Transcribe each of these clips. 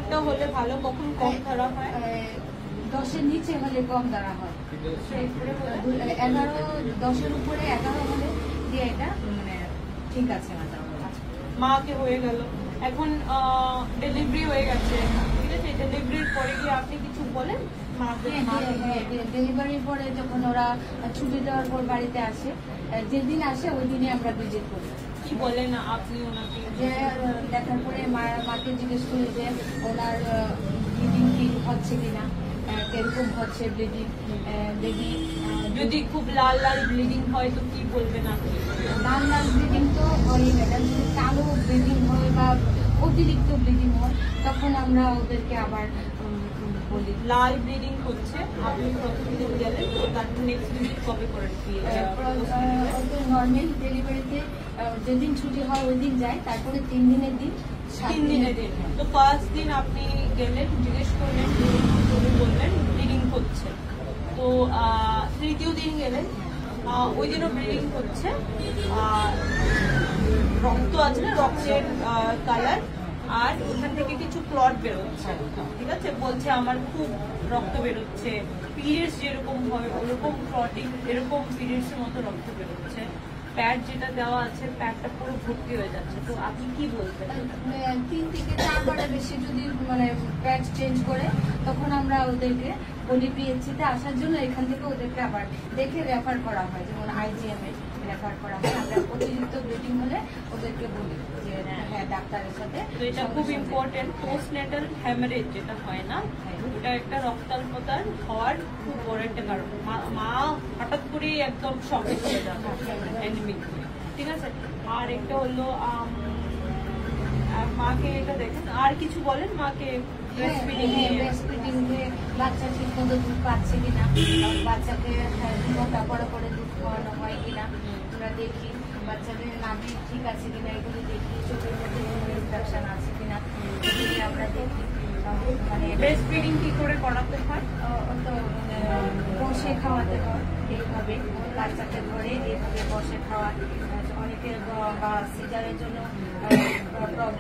একটা হলে ভালো, কখন কম ধরা হয়? 10-এর নিচে হলে কম ধরা হয়, 11, 10-এর উপরে 11 হলে দিয়ে এটা মানে ঠিক আছে। মাকে হয়ে গেল, এখন ডেলিভারি হয়ে গেছে, ঠিক আছে, ডেলিভারির পরে কি আপনি কিছু বলেন? ডেলিভারির পরে যখন ওরা ছুটি দেওয়ার পর বাড়িতে আসে, যেদিন আসে ওই দিনে আমরা ভিজিট করি। কি বলেন আপনি ওনাকে? যে দেখার পরে মাকে জিজ্ঞেস করি যে ওনার ব্লিডিং কি হচ্ছে কিনা, কিরকম হচ্ছে ব্লিডিং। যদি খুব লাল লাল ব্লিডিং হয় তো কি বলবেন আপনি? লাল লাল ব্লিডিং তো হয় ম্যাডাম, যদি কালো ব্লিডিং হয় বা অতিরিক্ত ব্লিডিং হয় তখন আমরা ওদেরকে আবার বলি। লাল ব্লিডিং হচ্ছে, আপনি প্রথম দিন গেলেন, তারপর নেক্সট ভিজিট কবে করেন? নর্মাল ডেলিভারিতে যেদিন ছুটি হয় ওই দিন যায়, তারপরে 3 দিনের দিন। তো ফার্স্ট দিন আপনি গেলেন, জিজ্ঞেস করলেন, বললেন ব্লিডিং হচ্ছে। তো তৃতীয় দিন গেলেন, ওই দিনও ব্লিডিং হচ্ছে, রক্ত আছে না, রক্তের কালার, আর ওখান থেকে কিছু ক্লট বেরোচ্ছে, ঠিক আছে, বলছে আমার খুব রক্ত বেরোচ্ছে, পিরিয়ডস যেরকম হয় ওরকম ক্লটিং, এরকম পিরিয়ডস এর মতো রক্ত বেরোচ্ছে, প্যাড যেটা দেওয়া আছে প্যাডটা পুরো ভর্তি হয়ে যাচ্ছে। তো আপনি কি বলবেন? 3 থেকে 4 বারের বেশি যদি মানে প্যাড চেঞ্জ করে তখন আমরা ওদেরকে বলি পিএইচসিতে আসার জন্য, এখান থেকে ওদেরকে আবার দেখে রেফার করা হয়, যেমন IGM এ রেফার করা হয়। আমরা অতিরিক্ত ব্লিডিং হলে ওদেরকে বলি যে হ্যাঁ ডাক্তারের সাথে। তো এটা খুব ইম্পর্টেন্ট, পোস্টনেটাল হ্যামারেজ যেটা হয় না, ওটা একটা রক্তাল্পতার হওয়ার খুব বড় একটা কারণ। মা হঠাৎ করেই একদম শকে চলে যাবে অ্যানিমিক, ঠিক আছে। আর একটা হলো মাকে এটা দেখেন, আর কিছু বলেন মাকে? ব্রেস্টফিডিং বাচ্চা ঠিক মতো দুধ পাচ্ছে কিনা, বাচ্চাকে 2 ঘন্টা পরে পরে দুধ খাওয়ানো হয় কিনা আমরা দেখি, বাচ্চাদের নাভি ঠিক আছে কিনা এগুলো দেখি, চোখের মধ্যে কোনো ইনফেকশন আছে কিনা এগুলি আমরা দেখি। মানে ব্রেস্টফিডিং কি করে করাতে হয়? তো বসে খাওয়াতে হয়, এইভাবে বাচ্চাকে ধরে এইভাবে বসে খাওয়া। অনেকের বা সিজারের জন্য প্রবলেম,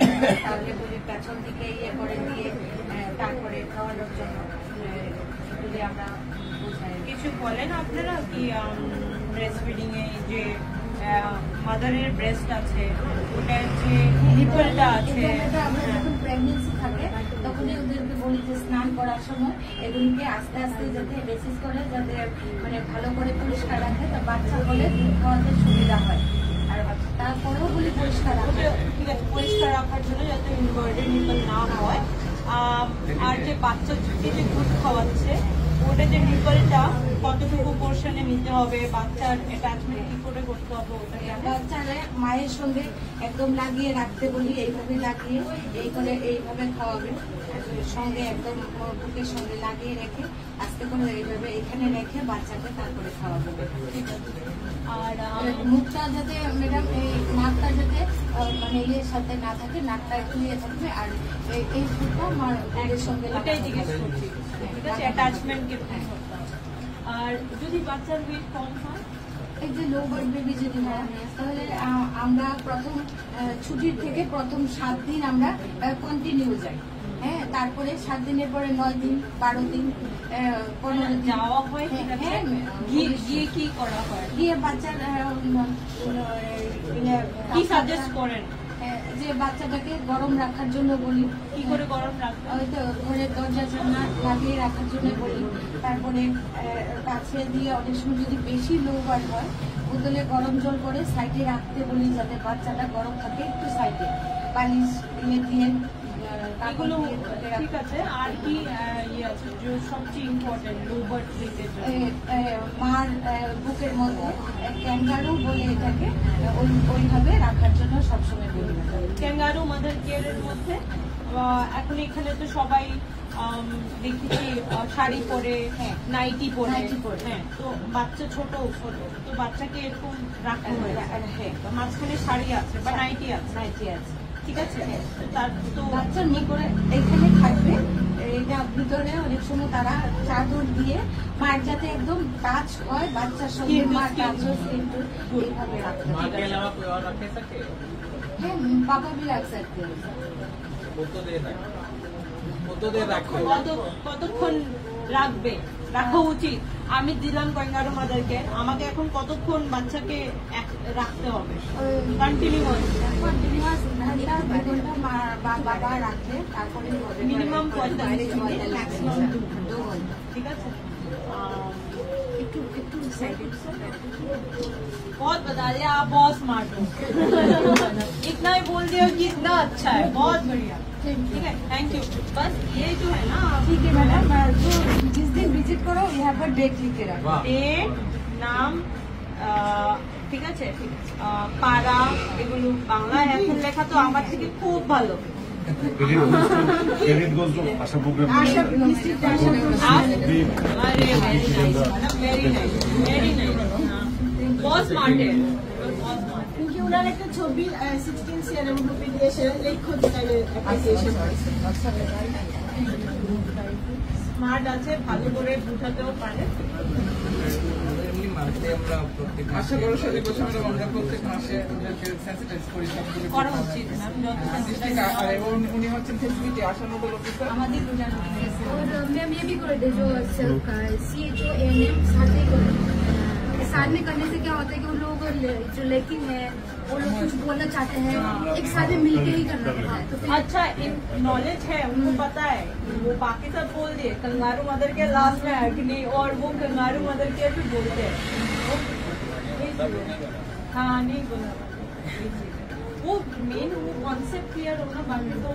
তাহলে বলি পেছন দিকে ইয়ে করে দিয়ে তারপরে খাওয়ানোর জন্য এগুলি আমরা বোঝাই। কিছু বলেন আপনারা কি ব্রেস্টফিডিং এ যে মাদারের ব্রেস্ট আছে, ওটার যে নিপলটা আছে, আমরা যখন প্রেগনেন্সি থাকে তখনই ওদেরকে বলি যে স্নান করার সময় এগুলিকে আস্তে আস্তে যাতে বেসিস করে, যাতে মানে ভালো করে পরিষ্কার রাখে, তো বাচ্চা হলে দুধ খাওয়াতে সুবিধা হয়। আর তারপরেও বলি পরিষ্কার রাখে, ঠিক আছে, পরিষ্কার রাখার জন্য যাতে ইনভার্টেড নিপল না হয়। আর যে বাচ্চাকে যে দুধ খাওয়াচ্ছে ওটা যে নিপলটা কতটুকু পোর্শনে নিতে হবে, বাচ্চার অ্যাটাচমেন্ট কি করে করতে হবে, ওটাকে বাচ্চারা মায়ের সঙ্গে একদম লাগিয়ে রাখতে বলি, এইভাবে লাগিয়ে এই করে এইভাবে খাওয়াবে, সঙ্গে একদম বুকের সঙ্গে লাগিয়ে রেখে আস্তে করে এইভাবে এখানে রেখে বাচ্চাকে তারপরে খাওয়াবে, ঠিক আছে। আর মুখটা যাতে ম্যাডাম এই নাকটা যাতে মানে ইয়ের সাথে না থাকে, নাকটা একটু ইয়ে থাকবে, আর এই ফুটটা মার বুকের সঙ্গে ওটাই জিজ্ঞেস করছি, ঠিক আছে, অ্যাটাচমেন্ট কিরকম করতে হবে। আর যদি বাচ্চার ওয়েট কম হয়, এই যে লো বার্থ বেবি যদি হয়, তাহলে আমরা প্রথম ছুটির থেকে প্রথম 7 দিন আমরা কন্টিনিউ যাই, হ্যাঁ, তারপরে 7 দিনের পরে 9 দিন, 12 দিন, 15 দিন যাওয়া হয়। হ্যাঁ, গিয়ে কি করা হয়? গিয়ে বাচ্চার কি সাজেস্ট করেন? যে বাচ্চাটাকে গরম রাখার জন্য বলি। কি করে গরম রাখতে? হয়তো ঘরের দরজা জানলা লাগিয়ে রাখার জন্য বলি। তারপরে কাছে দিয়ে অনেক সময় যদি বেশি লো বার্থ হয় বোতলে গরম জল করে সাইডে রাখতে বলি, যাতে বাচ্চাটা গরম থাকে, একটু সাইডে বালিশ দিয়ে এগুলো ঠিক আছে। আর কি ইয়ে আছে যে সবচেয়ে ইম্পর্টেন্ট লো বার্থ রেটের জন্য? মার বুকের মধ্যে ক্যাঙ্গারু বলে এটাকে, ওইভাবে রাখার জন্য সবসময় বলি। ক্যাঙ্গারু মাদার কেয়ারের মধ্যে এখন এখানে তো সবাই দেখেছি শাড়ি পরে, নাইটি পরে, হ্যাঁ, তো বাচ্চা ছোট তো বাচ্চাকে এরকম রাখা হয়ে যায়, হ্যাঁ, মাঝখানে শাড়ি আছে বা নাইটি আছে, ঠিক আছে। তার তো বাচ্চা নি করে এইখানে থাকবে, এটা ভিতরে অনেক সময় তারা চাদর দিয়ে মার যাতে একদম টাচ হয় বাচ্চার সঙ্গে, মার টাচ কিন্তু এইভাবে রাখতে হবে। হ্যাঁ, পাপা भी रख सकते हैं। কতক্ষণ রাখবে, রাখা উচিত? আমি দিলাম কঙ্গারু মাদারকে, আমাকে এখন কতক্ষণ বাচ্চাকে রাখতে হবে কন্টিনিউয়াস? বাবা রাখলে তারপরে মিনিমাম 45 মিনিট, ম্যাক্সিমাম 2 ঘন্টা। ঠিক আছে, একটু बहुत बता दिया आप, बहुत स्मार्ट हो। इतना ही बोल दिया कि इतना अच्छा है, बहुत बढ़िया। ठीक है, थैंक यू। बस ये जो है ना, ठीक है मैडम, तो जिस दिन विजिट करो यहाँ पर डेट लिख के रखो, डेट, नाम, ঠিক আছে, পাড়া, এগুলো বাংলা এখন লেখা তো আমার থেকে খুব ভালো। Credit goes to Asha program. Very nice, बहुत स्मार्ट है। क्योंकि उन्होंने एक छवि 16 सीआरएम ग्रुपে দিয়েছে লেখো দিলে অ্যাপ্লিকেশন স্মার্ট আছে, ভালো করে বুঝাতেও পারে। আশা করি সাথে কথা আমরা প্রত্যেক মাসে সেন্সিটাইজ করি সবগুলো করা উচিত না, এবং উনি হচ্ছেন ফেসিলিটি আশা নোডাল অফিসার। আমাদের और मैम ये भी कर दे जो CHOANM साथ ही कर साथ में करने से क्या होता है कि उन लोगों को जो लेकिन है वो लोग कुछ बोलना चाहते हैं, एक साथ में मिलके ही करना पड़ता है। तो अच्छा नॉलेज है, उनको पता है, वो बाकी सब बोल दिए कंगारू मदर के लास्ट में है कि नहीं, और वो कंगारू मदर के भी बोलते हैं। हाँ नहीं बोला, वो मेन वो कॉन्सेप्ट क्लियर होना, बाकी तो